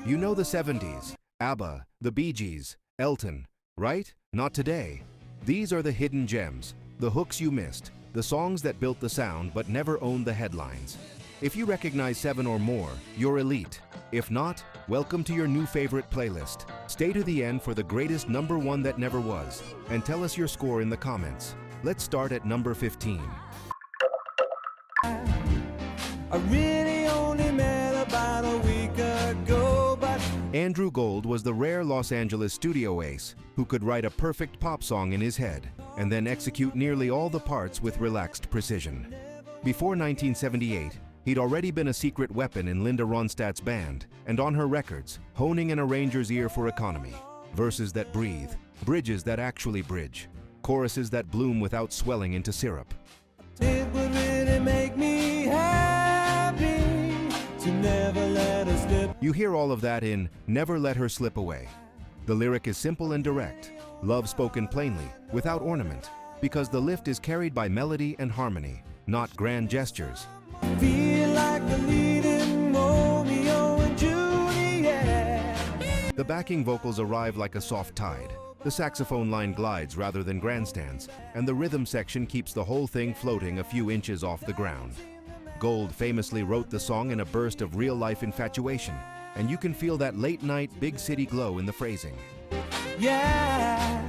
You know the 70s, ABBA, the Bee Gees, Elton, right? Not today. These are the hidden gems, the hooks you missed, the songs that built the sound but never owned the headlines. If you recognize 7 or more, you're elite. If not, welcome to your new favorite playlist. Stay to the end for the greatest number 1 that never was, and tell us your score in the comments. Let's start at number 15. I really only met about a week ago, but Andrew Gold was the rare Los Angeles studio ace who could write a perfect pop song in his head and then execute nearly all the parts with relaxed precision. Before 1978, he'd already been a secret weapon in Linda Ronstadt's band and on her records, honing an arranger's ear for economy. Verses that breathe, bridges that actually bridge, choruses that bloom without swelling into syrup. it would really make me happy to never let her slip. You hear all of that in Never Let Her Slip Away. The lyric is simple and direct, love spoken plainly, without ornament, because the lift is carried by melody and harmony, not grand gestures. Feel like the lead in Romeo and Juliet. The backing vocals arrive like a soft tide. The saxophone line glides rather than grandstands, and the rhythm section keeps the whole thing floating a few inches off the ground. Gold famously wrote the song in a burst of real-life infatuation, and you can feel that late-night big city glow in the phrasing. Yeah,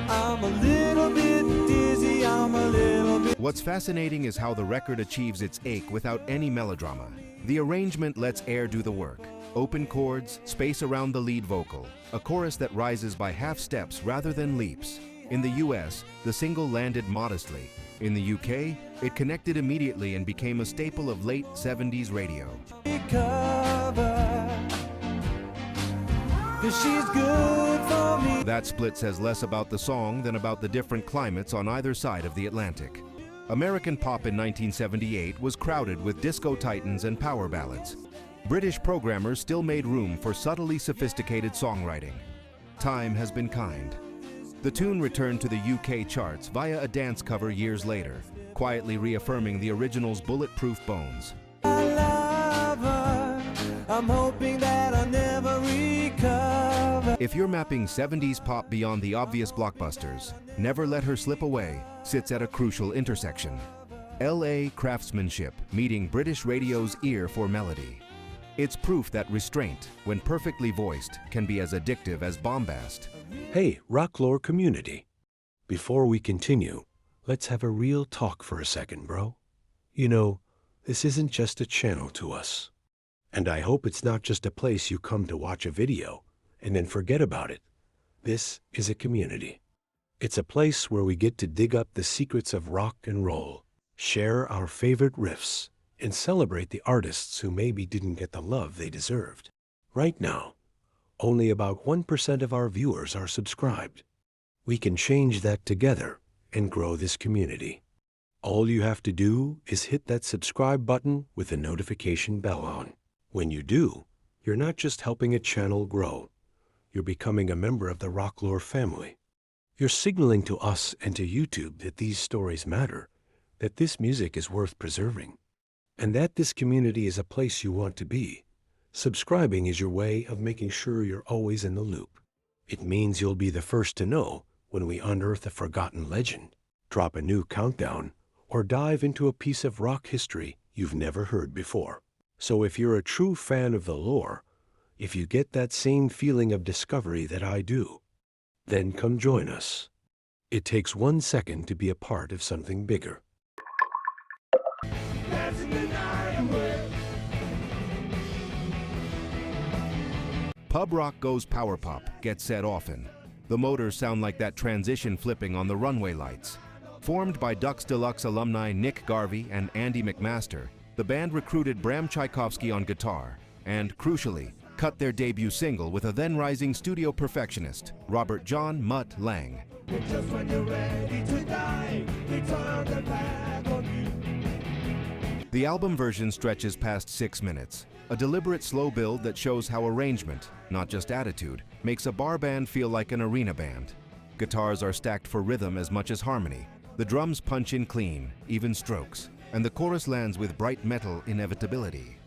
I'm a little bit dizzy, I'm a little bit. What's fascinating is how the record achieves its ache without any melodrama. The arrangement lets air do the work. Open chords, space around the lead vocal, a chorus that rises by half steps rather than leaps. In the US, the single landed modestly. In the UK, it connected immediately and became a staple of late 70s radio. She's good for me. That split says less about the song than about the different climates on either side of the Atlantic. American pop in 1978 was crowded with disco titans and power ballads. British programmers still made room for subtly sophisticated songwriting. Time has been kind. The tune returned to the UK charts via a dance cover years later, quietly reaffirming the original's bulletproof bones. I love her. I'm hoping that I'll never recover. If you're mapping 70s pop beyond the obvious blockbusters, Never Let Her Slip Away sits at a crucial intersection. LA craftsmanship meeting British radio's ear for melody. It's proof that restraint, when perfectly voiced, can be as addictive as bombast. Hey, Rocklore community. Before we continue, let's have a real talk for a second, bro. You know, this isn't just a channel to us. And I hope it's not just a place you come to watch a video and then forget about it. This is a community. It's a place where we get to dig up the secrets of rock and roll, share our favorite riffs, and celebrate the artists who maybe didn't get the love they deserved. Right now, only about 1% of our viewers are subscribed. We can change that together and grow this community. All you have to do is hit that subscribe button with the notification bell on. When you do, you're not just helping a channel grow, you're becoming a member of the Rocklore family. You're signaling to us and to YouTube that these stories matter, that this music is worth preserving, and that this community is a place you want to be. Subscribing is your way of making sure you're always in the loop. It means you'll be the first to know when we unearth a forgotten legend, drop a new countdown, or dive into a piece of rock history you've never heard before. So if you're a true fan of the lore, if you get that same feeling of discovery that I do, then come join us. It takes 1 second to be a part of something bigger. Pub rock goes power pop, gets said often. The motors sound like that transition flipping on the runway lights. Formed by Ducks Deluxe alumni Nick Garvey and Andy McMaster, the band recruited Bram Tchaikovsky on guitar and, crucially, cut their debut single with a then-rising studio perfectionist, Robert John Mutt Lang. Just when you're ready to die, they turn their back on you. The album version stretches past 6 minutes, a deliberate slow build that shows how arrangement, not just attitude, makes a bar band feel like an arena band. Guitars are stacked for rhythm as much as harmony. The drums punch in clean, even strokes, and the chorus lands with bright metal inevitability.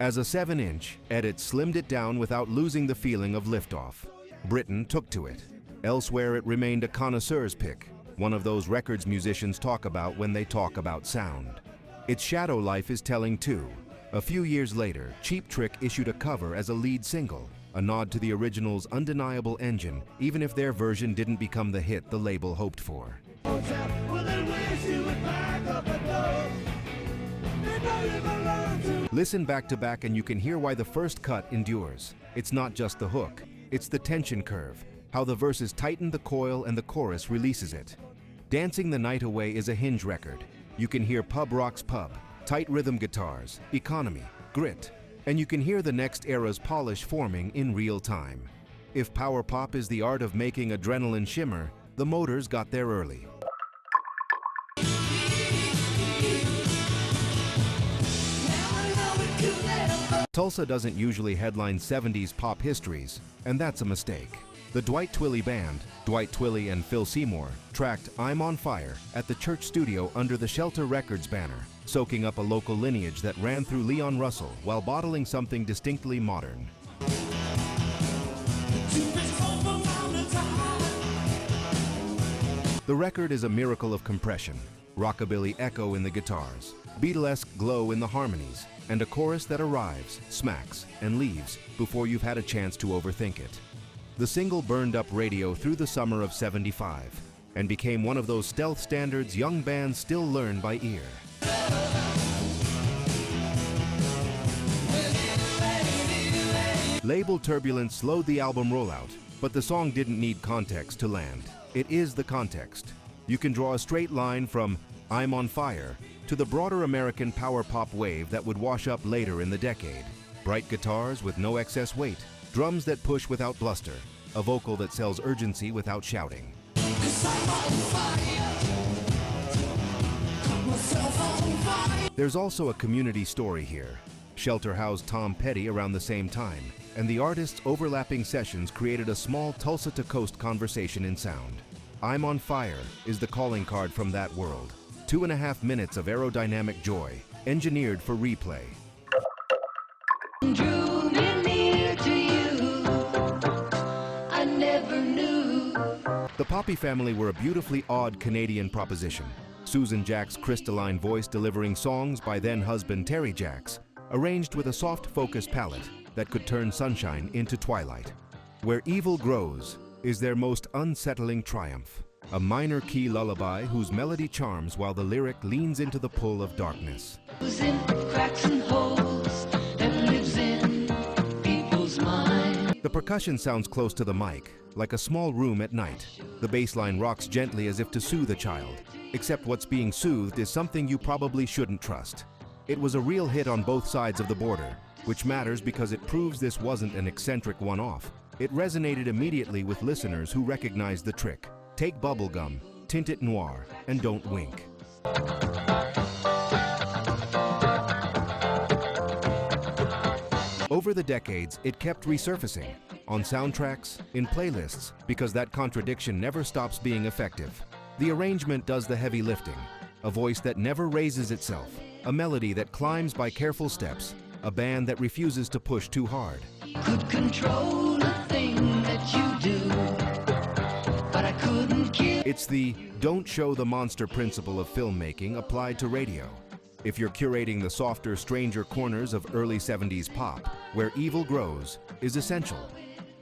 As a 7-inch, Edit slimmed it down without losing the feeling of liftoff. Britain took to it. Elsewhere, it remained a connoisseur's pick, one of those records musicians talk about when they talk about sound. Its shadow life is telling too. A few years later, Cheap Trick issued a cover as a lead single, a nod to the original's undeniable engine, even if their version didn't become the hit the label hoped for. Listen back to back and you can hear why the first cut endures. It's not just the hook, it's the tension curve, how the verses tighten the coil and the chorus releases it. Dancing the Night Away is a Hinge record. You can hear pub rock's pub, tight rhythm guitars, economy, grit, and you can hear the next era's polish forming in real time. If power pop is the art of making adrenaline shimmer, the Motors got there early. Tulsa doesn't usually headline 70s pop histories, and that's a mistake. The Dwight Twilley Band, Dwight Twilley and Phil Seymour, tracked I'm on Fire at the church studio under the Shelter Records banner, soaking up a local lineage that ran through Leon Russell while bottling something distinctly modern. The record is a miracle of compression, rockabilly echo in the guitars, Beatlesque glow in the harmonies, and a chorus that arrives, smacks, and leaves before you've had a chance to overthink it. The single burned up radio through the summer of '75 and became one of those stealth standards young bands still learn by ear. Label turbulence slowed the album rollout, but the song didn't need context to land. It is the context. You can draw a straight line from I'm on Fire to the broader American power pop wave that would wash up later in the decade. Bright guitars with no excess weight, drums that push without bluster, a vocal that sells urgency without shouting. There's also a community story here. Shelter housed Tom Petty around the same time, and the artists' overlapping sessions created a small Tulsa to Coast conversation in sound. I'm on Fire is the calling card from that world. 2.5 minutes of aerodynamic joy, engineered for replay. Drew me near to you. I never knew. The Poppy Family were a beautifully odd Canadian proposition. Susan Jack's crystalline voice delivering songs by then-husband Terry Jacks, arranged with a soft focus palette that could turn sunshine into twilight. Where Evil Grows is their most unsettling triumph. A minor key lullaby whose melody charms while the lyric leans into the pull of darkness. In cracks and holes that lives in people's mind. The percussion sounds close to the mic, like a small room at night. The bass line rocks gently as if to soothe a child, except what's being soothed is something you probably shouldn't trust. It was a real hit on both sides of the border, which matters because it proves this wasn't an eccentric one-off. It resonated immediately with listeners who recognized the trick. Take bubblegum, tint it noir, and don't wink. Over the decades, it kept resurfacing, on soundtracks, in playlists, because that contradiction never stops being effective. The arrangement does the heavy lifting, a voice that never raises itself, a melody that climbs by careful steps, a band that refuses to push too hard. Could control the thing that you do. But I couldn't kill. It's the don't show the monster principle of filmmaking applied to radio. If you're curating the softer, stranger corners of early 70s pop, Where Evil Grows is essential.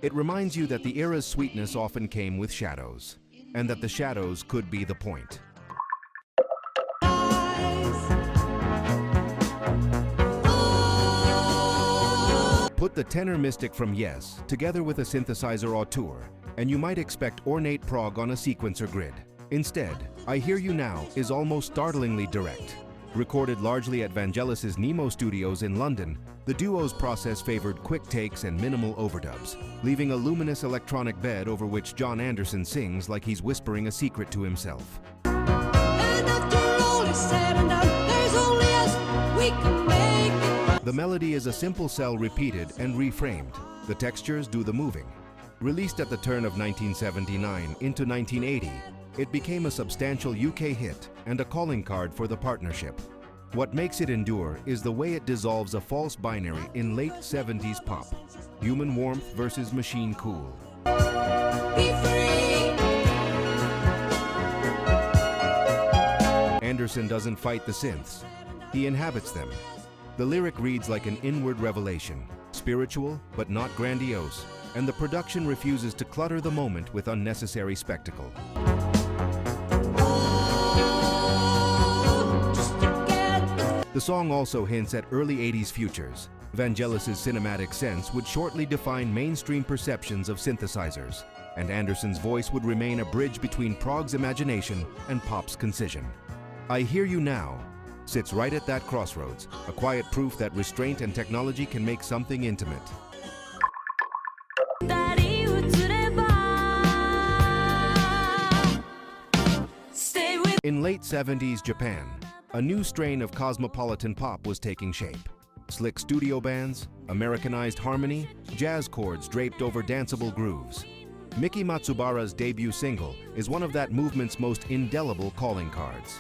It reminds you that the era's sweetness often came with shadows, and that the shadows could be the point. Put the tenor mystic from Yes together with a synthesizer auteur, and you might expect ornate prog on a sequencer grid. Instead, I Hear You Now is almost startlingly direct. Recorded largely at Vangelis' Nemo Studios in London, the duo's process favored quick takes and minimal overdubs, leaving a luminous electronic bed over which Jon Anderson sings like he's whispering a secret to himself. And after all is said and done, there's only us, we can make it. The melody is a simple cell repeated and reframed. The textures do the moving. Released at the turn of 1979 into 1980, It became a substantial UK hit and a calling card for the partnership. What makes it endure is the way it dissolves a false binary in late 70s pop. Human warmth versus machine cool. Be free. Anderson doesn't fight the synths. He inhabits them. The lyric reads like an inward revelation, spiritual but not grandiose, and the production refuses to clutter the moment with unnecessary spectacle. The song also hints at early 80s futures. Vangelis' cinematic sense would shortly define mainstream perceptions of synthesizers, and Anderson's voice would remain a bridge between prog's imagination and pop's concision. I Hear You Now sits right at that crossroads, a quiet proof that restraint and technology can make something intimate. In late 70s Japan, a new strain of cosmopolitan pop was taking shape. Slick studio bands, Americanized harmony, jazz chords draped over danceable grooves. Miki Matsubara's debut single is one of that movement's most indelible calling cards.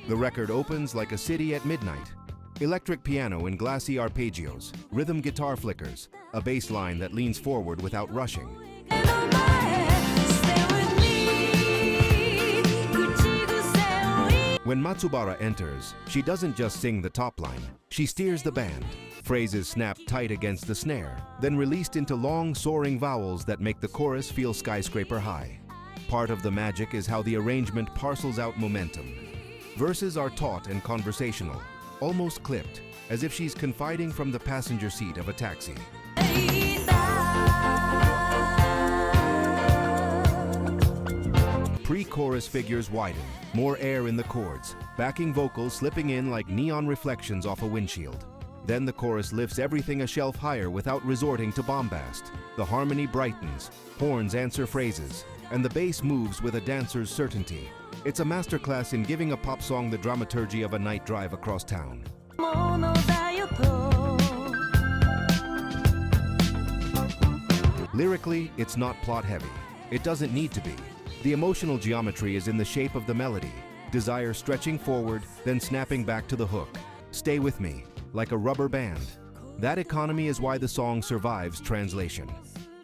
The record opens like a city at midnight. Electric piano in glassy arpeggios, rhythm guitar flickers, a bass line that leans forward without rushing. When Matsubara enters, she doesn't just sing the top line, she steers the band. Phrases snap tight against the snare, then released into long, soaring vowels that make the chorus feel skyscraper high. Part of the magic is how the arrangement parcels out momentum. Verses are taut and conversational, almost clipped, as if she's confiding from the passenger seat of a taxi. Pre-chorus figures widen, more air in the chords, backing vocals slipping in like neon reflections off a windshield. Then the chorus lifts everything a shelf higher without resorting to bombast. The harmony brightens, horns answer phrases, and the bass moves with a dancer's certainty. It's a masterclass in giving a pop song the dramaturgy of a night drive across town. Lyrically, it's not plot-heavy. It doesn't need to be. The emotional geometry is in the shape of the melody, desire stretching forward, then snapping back to the hook. Stay with me, like a rubber band. That economy is why the song survives translation.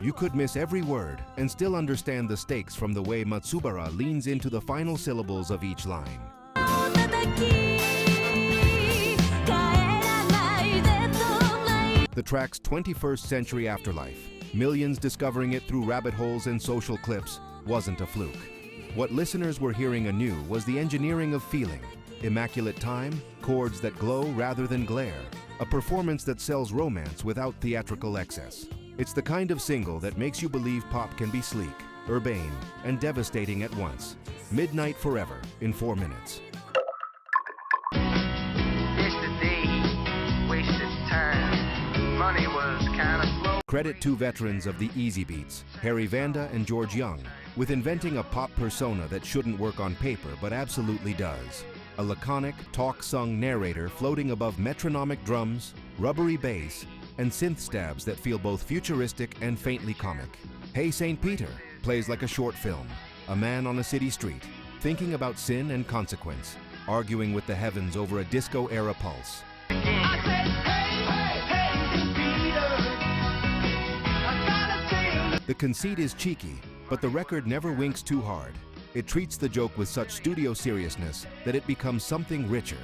You could miss every word and still understand the stakes from the way Matsubara leans into the final syllables of each line. The track's 21st century afterlife, millions discovering it through rabbit holes and social clips, wasn't a fluke. What listeners were hearing anew was the engineering of feeling, immaculate time, chords that glow rather than glare, a performance that sells romance without theatrical excess. It's the kind of single that makes you believe pop can be sleek, urbane, and devastating at once. Midnight Forever in 4 minutes. Credit to veterans of the easy beats, Harry Vanda and George Young, with inventing a pop persona that shouldn't work on paper but absolutely does. A laconic, talk-sung narrator floating above metronomic drums, rubbery bass, and synth stabs that feel both futuristic and faintly comic. Hey St. Peter plays like a short film, a man on a city street, thinking about sin and consequence, arguing with the heavens over a disco-era pulse. The conceit is cheeky, but the record never winks too hard. It treats the joke with such studio seriousness that it becomes something richer.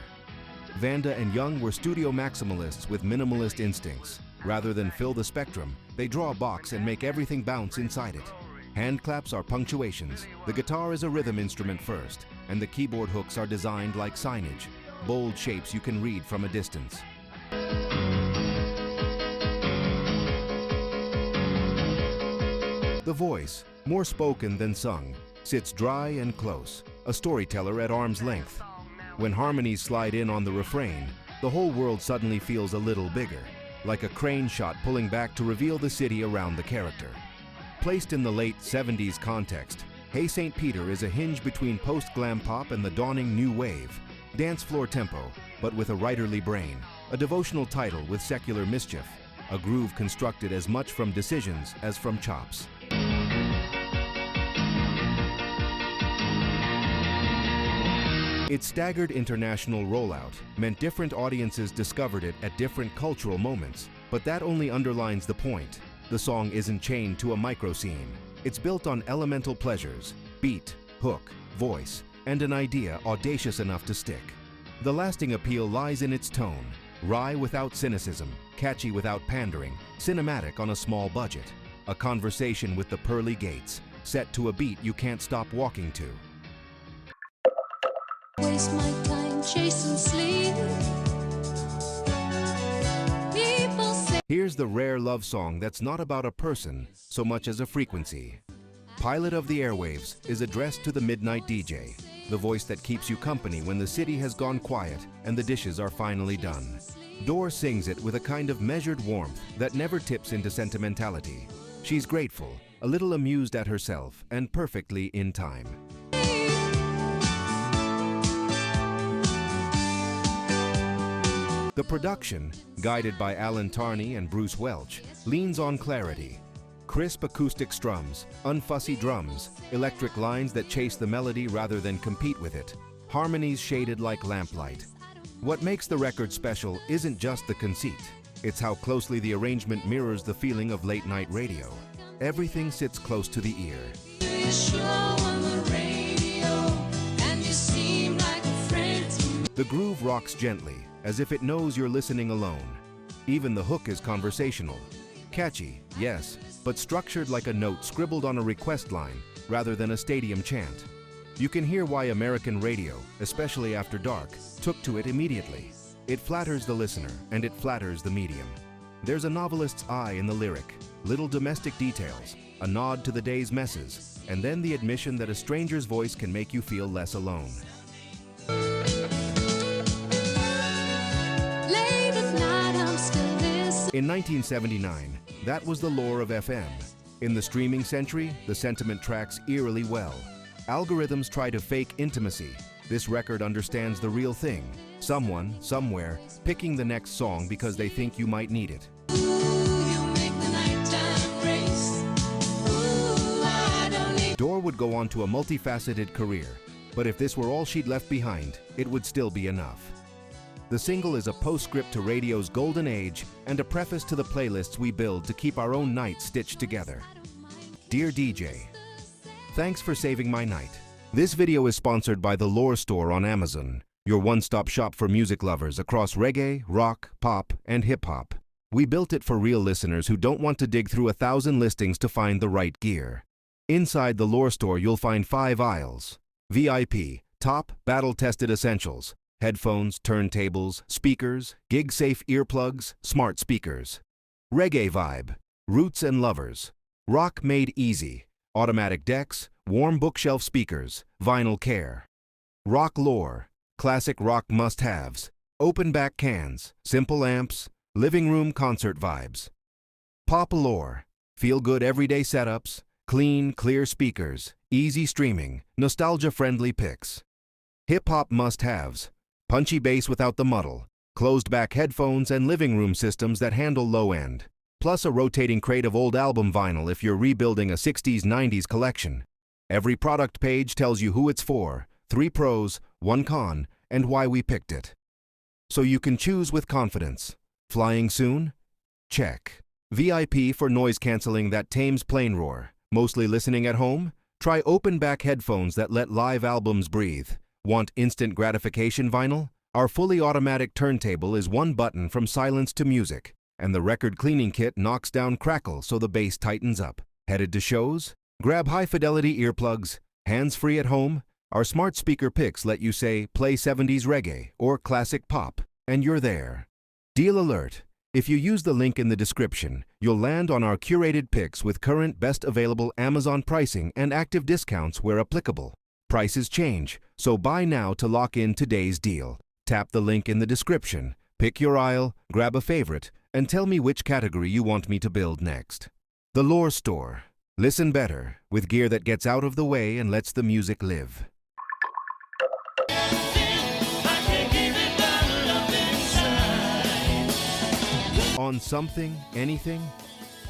Vanda and Young were studio maximalists with minimalist instincts. Rather than fill the spectrum, they draw a box and make everything bounce inside it. Hand claps are punctuations, the guitar is a rhythm instrument first, and the keyboard hooks are designed like signage, bold shapes you can read from a distance. The voice, more spoken than sung, sits dry and close, a storyteller at arm's length. When harmonies slide in on the refrain, the whole world suddenly feels a little bigger, like a crane shot pulling back to reveal the city around the character. Placed in the late 70s context, Hey St. Peter is a hinge between post-glam pop and the dawning new wave. Dance floor tempo, but with a writerly brain, a devotional title with secular mischief, a groove constructed as much from decisions as from chops. Its staggered international rollout meant different audiences discovered it at different cultural moments, but that only underlines the point. The song isn't chained to a micro-scene. It's built on elemental pleasures, beat, hook, voice, and an idea audacious enough to stick. The lasting appeal lies in its tone, wry without cynicism, catchy without pandering, cinematic on a small budget. A conversation with the pearly gates, set to a beat you can't stop walking to. Waste my time chasing sleep. People say Here's the rare love song that's not about a person so much as a frequency. Pilot of the Airwaves is addressed to the midnight DJ, the voice that keeps you company when the city has gone quiet and the dishes are finally done. Dore sings it with a kind of measured warmth that never tips into sentimentality. She's grateful, a little amused at herself, and perfectly in time. The production, guided by Alan Tarney and Bruce Welch, leans on clarity. Crisp acoustic strums, unfussy drums, electric lines that chase the melody rather than compete with it, harmonies shaded like lamplight. What makes the record special isn't just the conceit, it's how closely the arrangement mirrors the feeling of late-night radio. Everything sits close to the ear. The groove rocks gently, as if it knows you're listening alone. Even the hook is conversational. Catchy, yes, but structured like a note scribbled on a request line rather than a stadium chant. You can hear why American radio, especially after dark, took to it immediately. It flatters the listener, and it flatters the medium. There's a novelist's eye in the lyric, little domestic details, a nod to the day's messes, and then the admission that a stranger's voice can make you feel less alone. In 1979, that was the lore of FM. In the streaming century, the sentiment tracks eerily well. Algorithms try to fake intimacy. This record understands the real thing. Someone, somewhere, picking the next song because they think you might need it. Dore would go on to a multifaceted career, but if this were all she'd left behind, it would still be enough. The single is a postscript to radio's golden age and a preface to the playlists we build to keep our own nights stitched together. Dear DJ, thanks for saving my night. This video is sponsored by the Lore Store on Amazon, your one-stop shop for music lovers across reggae, rock, pop, and hip-hop. We built it for real listeners who don't want to dig through 1,000 listings to find the right gear. Inside the Lore Store, you'll find 5 aisles. VIP, top, battle-tested essentials. Headphones, turntables, speakers, gig-safe earplugs, smart speakers. Reggae vibe, roots and lovers. Rock made easy, automatic decks, warm bookshelf speakers, vinyl care. Rock lore, classic rock must-haves, open back cans, simple amps, living room concert vibes. Pop lore, feel-good everyday setups, clean, clear speakers, easy streaming, nostalgia-friendly picks. Hip-hop must-haves, punchy bass without the muddle, closed-back headphones and living room systems that handle low-end, plus a rotating crate of old album vinyl if you're rebuilding a 60s-90s collection. Every product page tells you who it's for, 3 pros, 1 con, and why we picked it. So you can choose with confidence. Flying soon? Check. VIP for noise canceling that tames plane roar. Mostly listening at home? Try open-back headphones that let live albums breathe. Want instant gratification vinyl? Our fully automatic turntable is 1 button from silence to music, and the record cleaning kit knocks down crackle so the bass tightens up. Headed to shows? Grab high-fidelity earplugs, hands-free at home. Our smart speaker picks let you say, play 70s reggae or classic pop, and you're there. Deal alert! If you use the link in the description, you'll land on our curated picks with current best available Amazon pricing and active discounts where applicable. Prices change, so buy now to lock in today's deal. Tap the link in the description, pick your aisle, grab a favorite, and tell me which category you want me to build next. The Lore Store. Listen better, with gear that gets out of the way and lets the music live. On something, anything?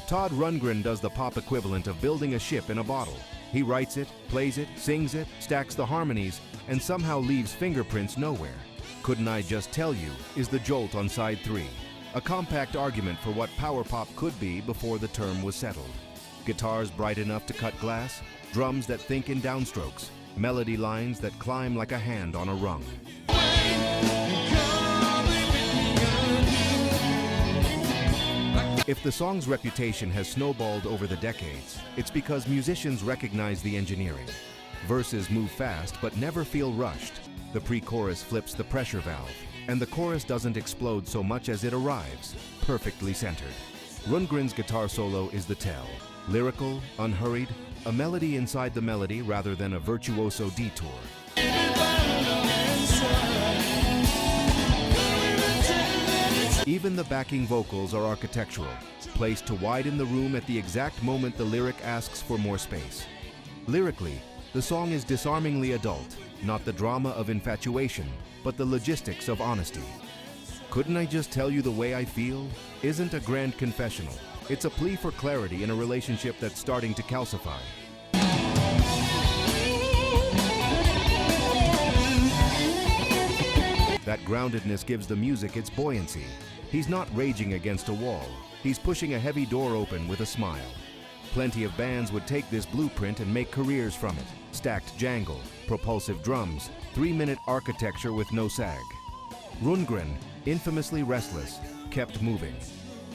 Todd Rundgren does the pop equivalent of building a ship in a bottle. He writes it, plays it, sings it, stacks the harmonies, and somehow leaves fingerprints nowhere. Couldn't I Just Tell You is the jolt on side 3, a compact argument for what power pop could be before the term was settled. Guitars bright enough to cut glass, drums that think in downstrokes, melody lines that climb like a hand on a rung. If the song's reputation has snowballed over the decades, it's because musicians recognize the engineering. Verses move fast but never feel rushed. The pre-chorus flips the pressure valve, and the chorus doesn't explode so much as it arrives, perfectly centered. Rundgren's guitar solo is the tell. Lyrical, unhurried, a melody inside the melody rather than a virtuoso detour. Even the backing vocals are architectural, placed to widen the room at the exact moment the lyric asks for more space. Lyrically, the song is disarmingly adult, not the drama of infatuation, but the logistics of honesty. Couldn't I Just Tell You the Way I Feel isn't a grand confessional. It's a plea for clarity in a relationship that's starting to calcify. That groundedness gives the music its buoyancy. He's not raging against a wall. He's pushing a heavy door open with a smile. Plenty of bands would take this blueprint and make careers from it. Stacked jangle, propulsive drums, 3-minute architecture with no sag. Rundgren, infamously restless, kept moving.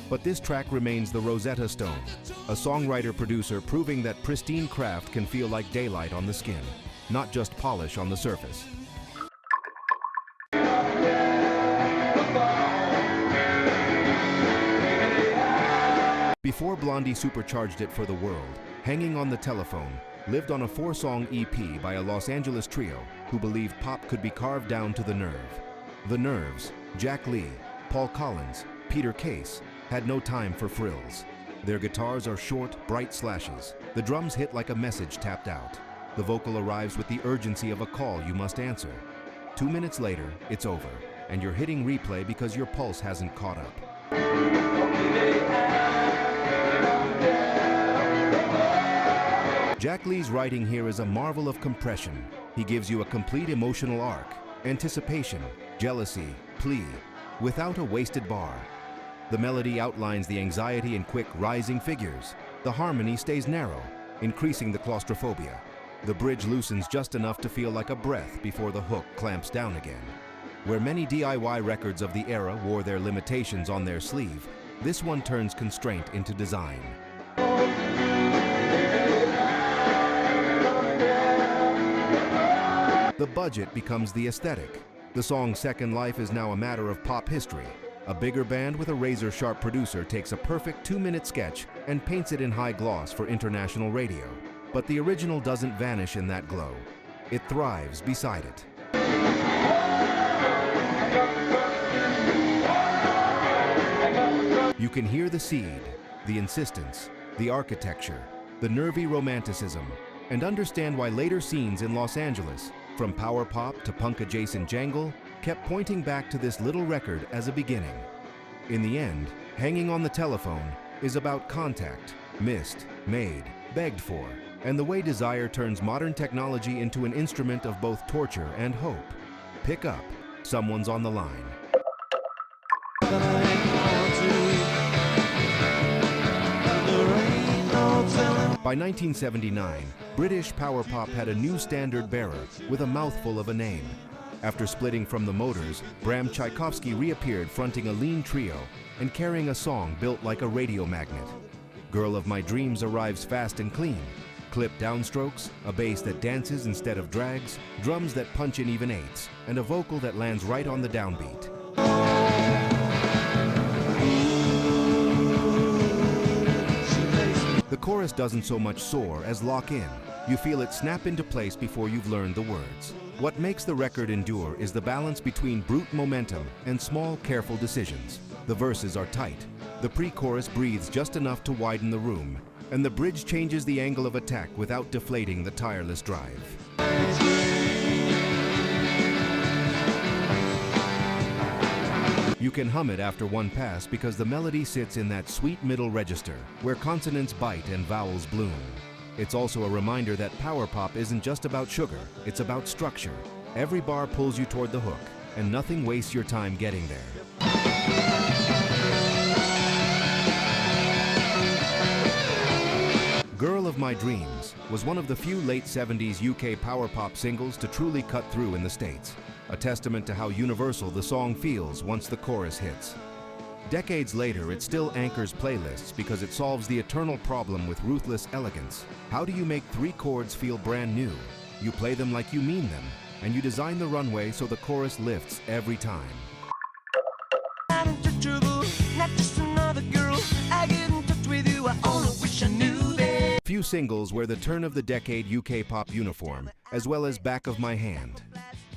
But this track remains the Rosetta Stone, a songwriter-producer proving that pristine craft can feel like daylight on the skin, not just polish on the surface. Before Blondie supercharged it for the world, Hanging on the Telephone lived on a 4-song EP by a Los Angeles trio who believed pop could be carved down to the nerve. The Nerves, Jack Lee, Paul Collins, Peter Case, had no time for frills. Their guitars are short, bright slashes. The drums hit like a message tapped out. The vocal arrives with the urgency of a call you must answer. 2 minutes later, it's over, and you're hitting replay because your pulse hasn't caught up. Jack Lee's writing here is a marvel of compression. He gives you a complete emotional arc, anticipation, jealousy, plea, without a wasted bar. The melody outlines the anxiety in quick, rising figures. The harmony stays narrow, increasing the claustrophobia. The bridge loosens just enough to feel like a breath before the hook clamps down again. Where many DIY records of the era wore their limitations on their sleeve, this one turns constraint into design. The budget becomes the aesthetic. The song's second life is now a matter of pop history. A bigger band with a razor-sharp producer takes a perfect 2-minute sketch and paints it in high gloss for international radio. But the original doesn't vanish in that glow. It thrives beside it. You can hear the seed, the insistence, the architecture, the nervy romanticism, and understand why later scenes in Los Angeles, from power pop to punk-adjacent jangle, kept pointing back to this little record as a beginning. In the end, Hanging on the Telephone is about contact, missed, made, begged for, and the way desire turns modern technology into an instrument of both torture and hope. Pick up, someone's on the line. By 1979, British power pop had a new standard bearer with a mouthful of a name. After splitting from the Motors, Bram Tchaikovsky reappeared fronting a lean trio and carrying a song built like a radio magnet. Girl of My Dreams arrives fast and clean. Clipped downstrokes, a bass that dances instead of drags, drums that punch in even eighths, and a vocal that lands right on the downbeat. The chorus doesn't so much soar as lock in. You feel it snap into place before you've learned the words. What makes the record endure is the balance between brute momentum and small, careful decisions. The verses are tight. The pre-chorus breathes just enough to widen the room, and the bridge changes the angle of attack without deflating the tireless drive. You can hum it after one pass because the melody sits in that sweet middle register where consonants bite and vowels bloom. It's also a reminder that power pop isn't just about sugar, it's about structure. Every bar pulls you toward the hook, and nothing wastes your time getting there. Girl of My Dreams was one of the few late 70s UK power pop singles to truly cut through in the States, a testament to how universal the song feels once the chorus hits. Decades later, it still anchors playlists because it solves the eternal problem with ruthless elegance. How do you make 3 chords feel brand new? You play them like you mean them, and you design the runway so the chorus lifts every time. Not into trouble, not just another girl. I get in touch with you, I only wish I knew that. Few singles wear the turn-of-the-decade UK pop uniform, as well as Back of My Hand.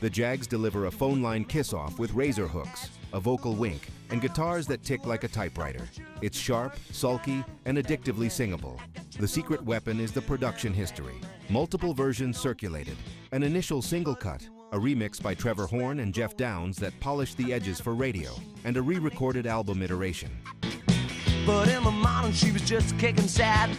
The Jags deliver a phone line kiss-off with razor hooks, a vocal wink, and guitars that tick like a typewriter. It's sharp, sulky, and addictively singable. The secret weapon is the production history. Multiple versions circulated, an initial single cut, a remix by Trevor Horn and Jeff Downes that polished the edges for radio, and a re-recorded album iteration. But in the morning she was just kicking sad.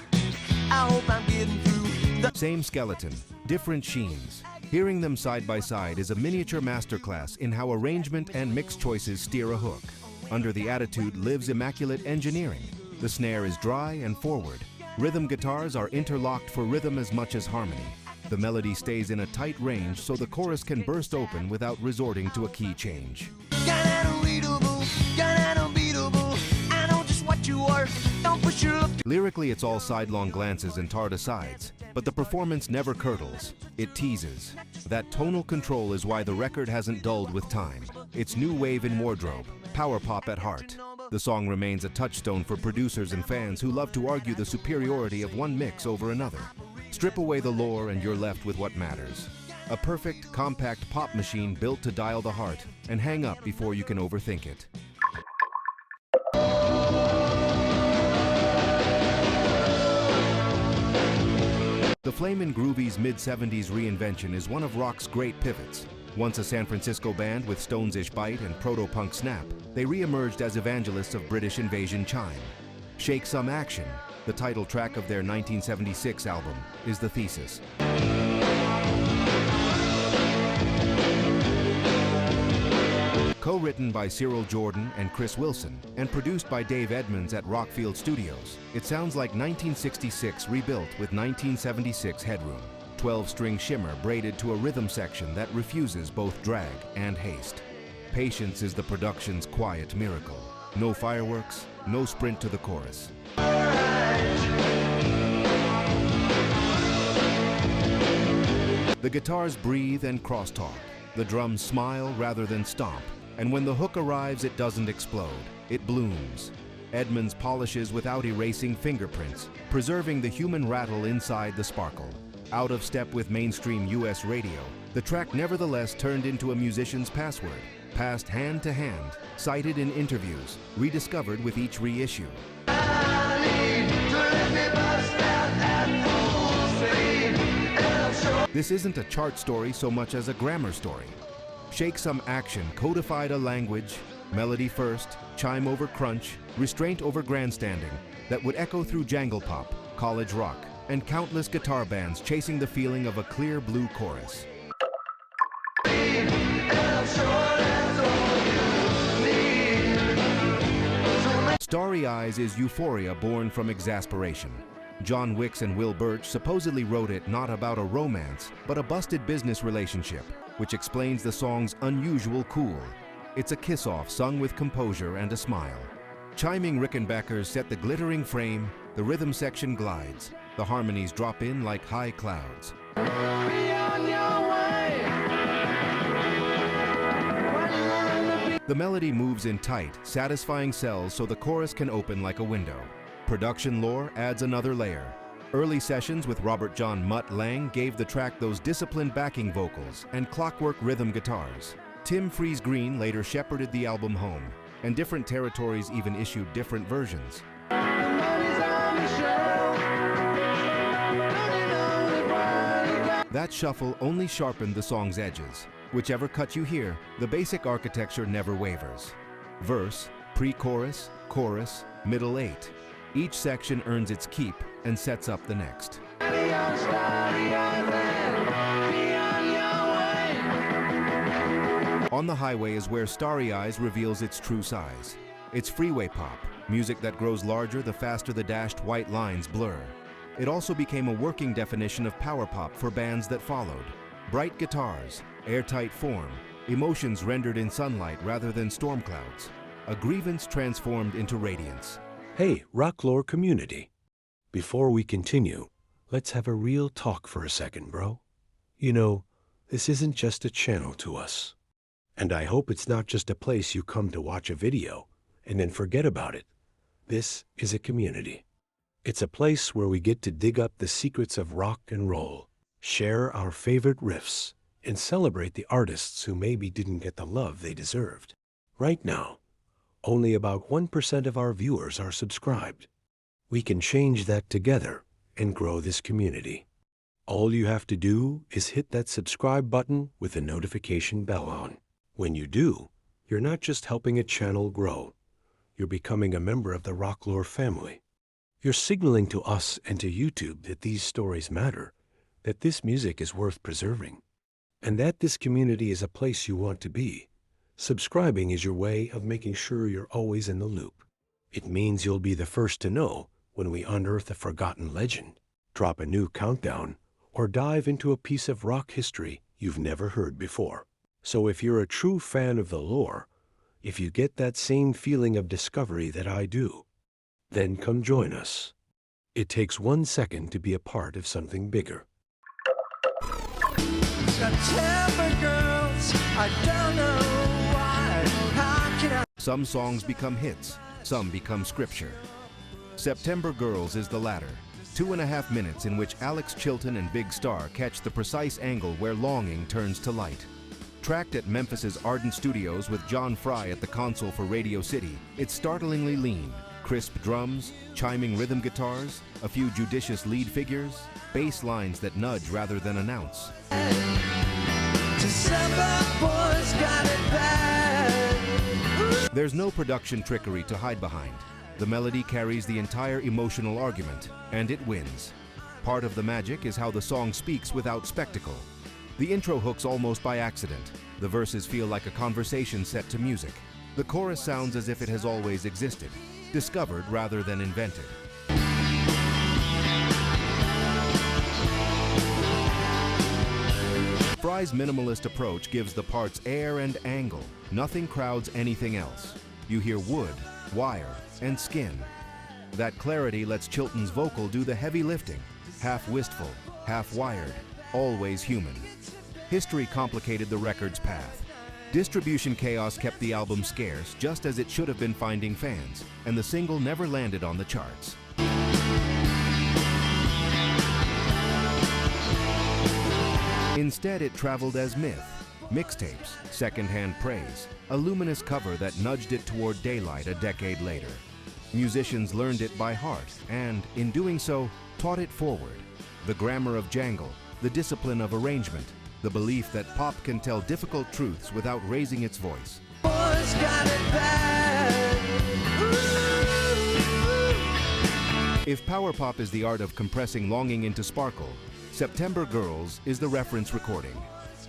I hope I'm getting through the Same skeleton, different sheens. Hearing them side by side is a miniature masterclass in how arrangement and mix choices steer a hook. Under the attitude lives immaculate engineering. The snare is dry and forward. Rhythm guitars are interlocked for rhythm as much as harmony. The melody stays in a tight range so the chorus can burst open without resorting to a key change. You're unreadable, you're unbeatable. I know just what you are. Don't push your luck. Lyrically, it's all sidelong glances and tarred asides, but the performance never curdles. It teases. That tonal control is why the record hasn't dulled with time. It's new wave in wardrobe, power pop at heart. The song remains a touchstone for producers and fans who love to argue the superiority of one mix over another. Strip away the lore and you're left with what matters. A perfect, compact pop machine built to dial the heart and hang up before you can overthink it. The Flamin Groovies mid-70s reinvention is one of rock's great pivots. Once a San Francisco band with Stones-ish bite and proto-punk snap, they re-emerged as evangelists of British invasion chime. Shake Some Action, the title track of their 1976 album, is the thesis. Co-written by Cyril Jordan and Chris Wilson, and produced by Dave Edmunds at Rockfield Studios, it sounds like 1966 rebuilt with 1976 headroom. 12-string shimmer braided to a rhythm section that refuses both drag and haste. Patience is the production's quiet miracle. No fireworks, no sprint to the chorus. The guitars breathe and crosstalk. The drums smile rather than stomp. And when the hook arrives, it doesn't explode. It blooms. Edmunds polishes without erasing fingerprints, preserving the human rattle inside the sparkle. Out of step with mainstream US radio, the track nevertheless turned into a musician's password, passed hand to hand, cited in interviews, rediscovered with each reissue. This isn't a chart story so much as a grammar story. Shake Some Action codified a language, melody first, chime over crunch, restraint over grandstanding, that would echo through jangle pop, college rock, and countless guitar bands chasing the feeling of a clear blue chorus. Starry Eyes is euphoria born from exasperation. John Wicks and Will Birch supposedly wrote it not about a romance, but a busted business relationship, which explains the song's unusual cool. It's a kiss-off sung with composure and a smile. Chiming Rickenbackers set the glittering frame, the rhythm section glides, the harmonies drop in like high clouds. The melody moves in tight, satisfying cells so the chorus can open like a window. Production lore adds another layer. Early sessions with Robert John Mutt Lang gave the track those disciplined backing vocals and clockwork rhythm guitars. Tim Freeze Green later shepherded the album home, and different territories even issued different versions. That shuffle only sharpened the song's edges. Whichever cut you hear, the basic architecture never wavers. Verse, pre-chorus, chorus, middle eight. Each section earns its keep and sets up the next. Adios, starry eyes, and be on your way. On the highway is where Starry Eyes reveals its true size. It's freeway pop, music that grows larger the faster the dashed white lines blur. It also became a working definition of power pop for bands that followed. Bright guitars, airtight form, emotions rendered in sunlight rather than storm clouds. A grievance transformed into radiance. Hey, Rocklore community. Before we continue, let's have a real talk for a second, bro. You know, this isn't just a channel to us. And I hope it's not just a place you come to watch a video and then forget about it. This is a community. It's a place where we get to dig up the secrets of rock and roll, share our favorite riffs, and celebrate the artists who maybe didn't get the love they deserved. Right now, only about 1% of our viewers are subscribed. We can change that together and grow this community. All you have to do is hit that subscribe button with the notification bell on. When you do, you're not just helping a channel grow. You're becoming a member of the Rocklore family. You're signaling to us and to YouTube that these stories matter, that this music is worth preserving, and that this community is a place you want to be. Subscribing is your way of making sure you're always in the loop. It means you'll be the first to know when we unearth a forgotten legend, drop a new countdown, or dive into a piece of rock history you've never heard before. So if you're a true fan of the lore, if you get that same feeling of discovery that I do, then come join us. It takes 1 second to be a part of something bigger. September girls, I don't know why. How can I? Some songs become hits, some become scripture. September Girls is the latter. 2.5 minutes in which Alex Chilton and Big Star catch the precise angle where longing turns to light. Tracked at Memphis's Ardent Studios with John Fry at the console for Radio City, it's startlingly lean. Crisp drums, chiming rhythm guitars, a few judicious lead figures, bass lines that nudge rather than announce. December boys got it bad. There's no production trickery to hide behind. The melody carries the entire emotional argument, and it wins. Part of the magic is how the song speaks without spectacle. The intro hooks almost by accident. The verses feel like a conversation set to music. The chorus sounds as if it has always existed, discovered rather than invented. Fry's minimalist approach gives the parts air and angle. Nothing crowds anything else. You hear wood, wire, and skin. That clarity lets Chilton's vocal do the heavy lifting, half wistful, half wired, always human. History complicated the record's path. Distribution chaos kept the album scarce, just as it should have been finding fans, and the single never landed on the charts. Instead, it traveled as myth, mixtapes, secondhand praise, a luminous cover that nudged it toward daylight a decade later. Musicians learned it by heart and, in doing so, taught it forward. The grammar of Jangle, the discipline of arrangement, the belief that pop can tell difficult truths without raising its voice. Boys got it bad. If power pop is the art of compressing longing into sparkle, September Girls is the reference recording.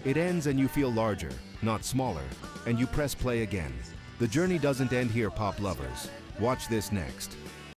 It ends and you feel larger, not smaller, and you press play again. The journey doesn't end here, pop lovers. Watch this next.